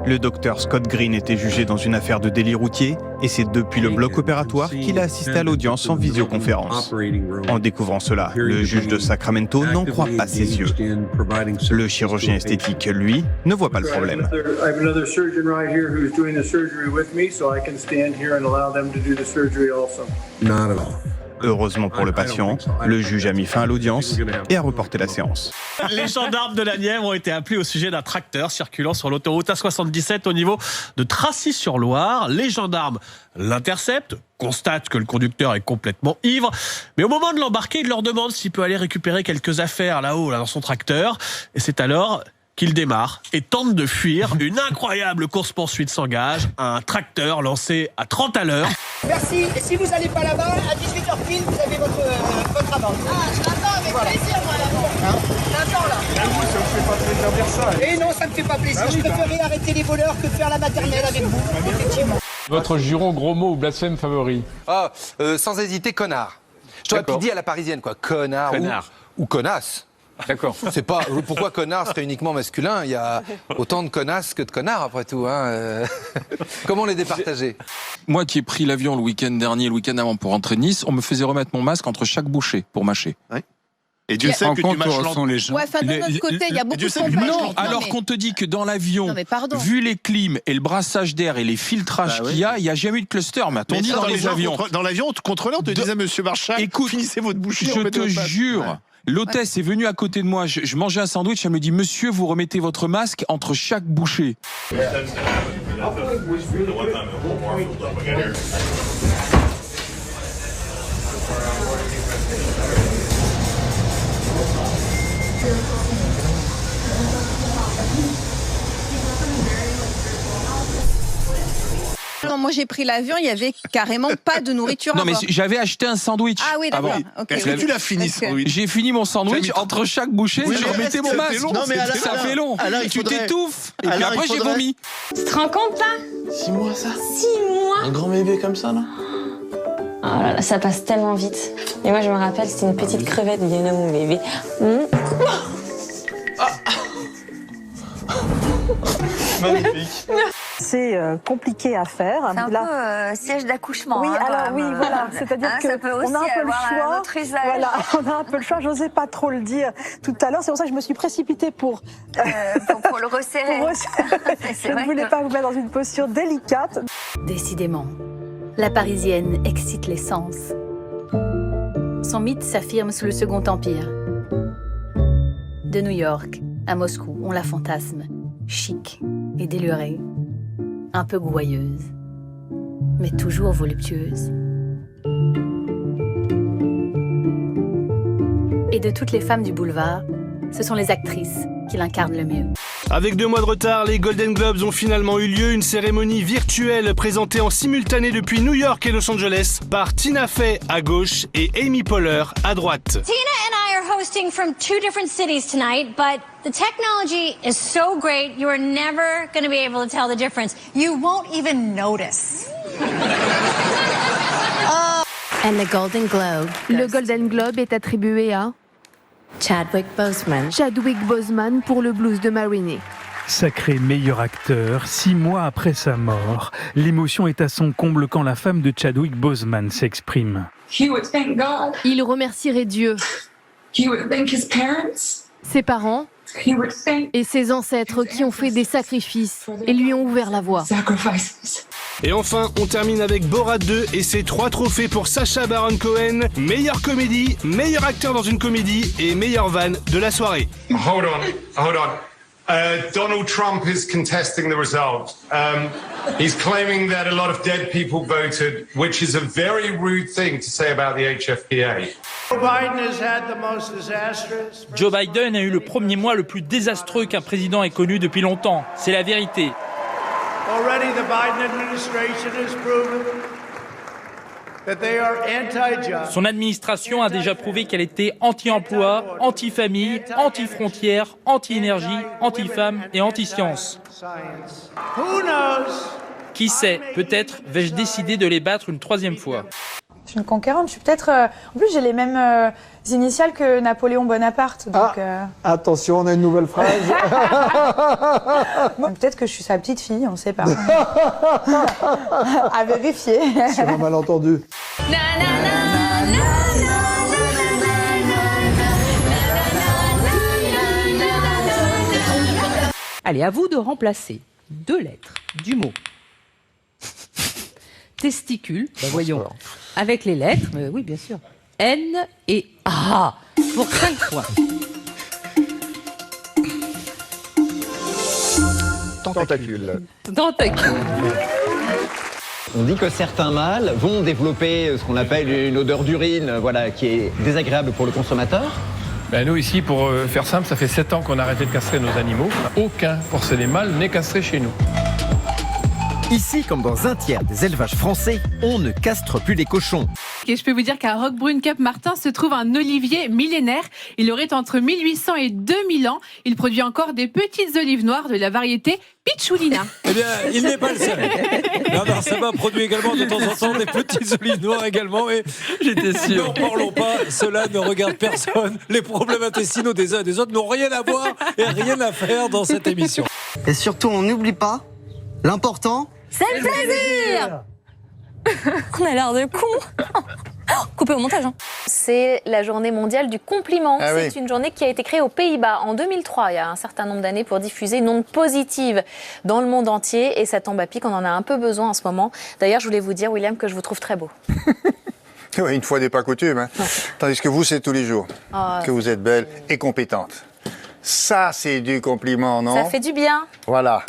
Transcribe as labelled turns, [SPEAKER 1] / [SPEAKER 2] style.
[SPEAKER 1] Le docteur Scott Green était jugé dans une affaire de délit routier et c'est depuis le bloc opératoire qu'il a assisté à l'audience en visioconférence. En découvrant cela, le juge de Sacramento n'en croit pas ses yeux. Le chirurgien esthétique, lui, ne voit pas le problème. Heureusement pour le patient, le juge a mis fin à l'audience et a reporté la séance.
[SPEAKER 2] Les gendarmes de la Nièvre ont été appelés au sujet d'un tracteur circulant sur l'autoroute A77 au niveau de Tracy-sur-Loire. Les gendarmes l'interceptent, constatent que le conducteur est complètement ivre, mais au moment de l'embarquer, ils leur demandent s'il peut aller récupérer quelques affaires là-haut, dans son tracteur. Et c'est alors qu'il démarre et tente de fuir. Une incroyable course-poursuite s'engage, un tracteur lancé à 30 à l'heure.
[SPEAKER 3] Merci. Et si vous n'allez pas là-bas, à 18h pile, vous avez votre amende. Ah, je l'attends avec plaisir, moi, là-bas. Je l'attends, là. Et vous, ça vous fait pas plaisir de dire ça? Et non, ça me fait pas plaisir. Je préférerais arrêter les voleurs que de faire la maternelle avec vous, effectivement.
[SPEAKER 4] Votre juron, gros mot ou blasphème favori?
[SPEAKER 5] Ah, sans hésiter, connard. Je t'aurais pu dire à la parisienne, quoi. Connard. Ou connasse.
[SPEAKER 4] D'accord.
[SPEAKER 5] C'est pas pourquoi connard serait uniquement masculin. Il y a autant de connasses que de connards après tout. Hein. Comment les départager?
[SPEAKER 6] Moi qui ai pris l'avion le week-end dernier, le week-end avant pour rentrer de Nice, on me faisait remettre mon masque entre chaque bouchée pour mâcher.
[SPEAKER 7] Ouais. Et Dieu sait que tu mâches lentement.
[SPEAKER 8] les gens.
[SPEAKER 9] Ouais, enfin, de notre côté, il y a beaucoup de gens.
[SPEAKER 6] Non, alors qu'on te dit que dans l'avion, vu les clims et le brassage d'air et les filtrages qu'il y a, il n'y a jamais eu de cluster. Mais attendez, dans les avions.
[SPEAKER 7] Dans l'avion, contrôleur te disait, monsieur Marchal,
[SPEAKER 6] écoute,
[SPEAKER 7] finissez votre bouchée.
[SPEAKER 6] Je te jure. L'hôtesse est venue à côté de moi, je mangeais un sandwich, elle me dit « Monsieur, vous remettez votre masque entre chaque bouchée. »
[SPEAKER 9] Non, moi j'ai pris l'avion, il y avait carrément pas de nourriture.
[SPEAKER 6] Non mais j'avais acheté un sandwich.
[SPEAKER 9] Ah oui, d'accord.
[SPEAKER 7] Est-ce que tu l'as fini ce sandwich?
[SPEAKER 6] J'ai fini mon sandwich, entre chaque bouchée, je remettais mon masque.
[SPEAKER 7] Non, mais
[SPEAKER 6] ça fait long. Tu t'étouffes. Et puis après j'ai vomi.
[SPEAKER 10] Tu te rends compte là?
[SPEAKER 8] 6 mois ça?
[SPEAKER 10] 6 mois?
[SPEAKER 8] Un grand bébé comme ça là?
[SPEAKER 10] Oh là là, ça passe tellement vite. Et moi je me rappelle, c'était une petite crevette, bien mon bébé.
[SPEAKER 8] Magnifique.
[SPEAKER 11] C'est compliqué à faire.
[SPEAKER 12] C'est un peu siège d'accouchement.
[SPEAKER 11] Oui,
[SPEAKER 12] hein,
[SPEAKER 11] alors oui, voilà. C'est-à-dire qu'on a un peu le choix. Voilà, on a un peu le choix. J'osais pas trop le dire tout à l'heure. C'est pour ça que je me suis précipitée pour
[SPEAKER 12] le resserrer.
[SPEAKER 11] Je ne voulais pas vous mettre dans une posture délicate.
[SPEAKER 13] Décidément, la Parisienne excite les sens. Son mythe s'affirme sous le Second Empire. De New York à Moscou, on la fantasme, chic et délurée. Un peu gouailleuse, mais toujours voluptueuse. Et de toutes les femmes du boulevard, ce sont les actrices qui l'incarnent le mieux.
[SPEAKER 2] Avec 2 mois de retard, les Golden Globes ont finalement eu lieu, une cérémonie virtuelle présentée en simultané depuis New York et Los Angeles par Tina Fey à gauche et Amy Poehler à droite.
[SPEAKER 14] Tina and I are hosting from 2 different cities tonight, but the technology is so great, you are never going to be able to tell the difference. You won't even notice.
[SPEAKER 13] And the Golden Globe. Le Golden Globe est attribué à Chadwick Boseman pour le blues de Marinée.
[SPEAKER 15] Sacré meilleur acteur, 6 mois après sa mort, l'émotion est à son comble quand la femme de Chadwick Boseman s'exprime.
[SPEAKER 13] Il remercierait Dieu, ses parents et ses ancêtres qui ont fait des sacrifices et lui ont ouvert la voie.
[SPEAKER 2] Et enfin, on termine avec Borat 2 et ses 3 trophées pour Sacha Baron Cohen, meilleure comédie, meilleur acteur dans une comédie et meilleure vanne de la soirée.
[SPEAKER 16] Hold on. Donald Trump is contesting the result. He's claiming that a lot of dead people voted, which is a very rude thing to say about the HFPA.
[SPEAKER 17] Joe Biden a eu le premier mois le plus désastreux qu'un président ait connu depuis longtemps. C'est la vérité. Son administration a déjà prouvé qu'elle était anti-emploi, anti-famille, anti-frontières, anti-énergie, anti-femmes et anti-science. Qui sait, peut-être vais-je décider de les battre une 3e fois.
[SPEAKER 11] Je suis une conquérante. Je suis peut-être. En plus, j'ai les mêmes initiales que Napoléon Bonaparte. Donc,
[SPEAKER 18] Attention, on a une nouvelle phrase.
[SPEAKER 11] peut-être que je suis sa petite fille, on ne sait pas. À vérifier.
[SPEAKER 18] Sur un malentendu.
[SPEAKER 19] Allez, à vous de remplacer 2 lettres du mot testicule, voyons, avec les lettres, oui bien sûr, N et A, pour 5 points.
[SPEAKER 18] Tentacule.
[SPEAKER 19] Tentacule.
[SPEAKER 20] On dit que certains mâles vont développer ce qu'on appelle une odeur d'urine, voilà, qui est désagréable pour le consommateur.
[SPEAKER 4] Ben nous ici, pour faire simple, ça fait 7 ans qu'on a arrêté de castrer nos animaux. Aucun porcelet mâle n'est castré chez nous.
[SPEAKER 21] Ici, comme dans un tiers des élevages français, on ne castre plus les cochons.
[SPEAKER 22] Et je peux vous dire qu'à Roquebrune-Cap-Martin se trouve un olivier millénaire. Il aurait entre 1800 et 2000 ans. Il produit encore des petites olives noires de la variété Pichoulina.
[SPEAKER 23] Eh bien, il n'est pas le seul. Bernard Sabat produit également de temps en temps des petites olives noires également. Et
[SPEAKER 6] j'étais sûr.
[SPEAKER 23] N'en parlons pas, cela ne regarde personne. Les problèmes intestinaux des uns et des autres n'ont rien à voir et rien à faire dans cette émission.
[SPEAKER 24] Et surtout, on n'oublie pas, l'important...
[SPEAKER 10] C'est le plaisir. On a l'air de cons. Coupé au montage. C'est la journée mondiale du compliment. C'est une journée qui a été créée aux Pays-Bas en 2003, il y a un certain nombre d'années, pour diffuser une onde positive dans le monde entier. Et ça tombe à pic, on en a un peu besoin en ce moment. D'ailleurs, je voulais vous dire, William, que je vous trouve très beau.
[SPEAKER 25] Oui, une fois n'est pas coutume. Hein. Tandis que vous, c'est tous les jours. Que vous êtes belle et compétente. Ça, c'est du compliment, non?
[SPEAKER 10] Ça fait du bien.
[SPEAKER 25] Voilà.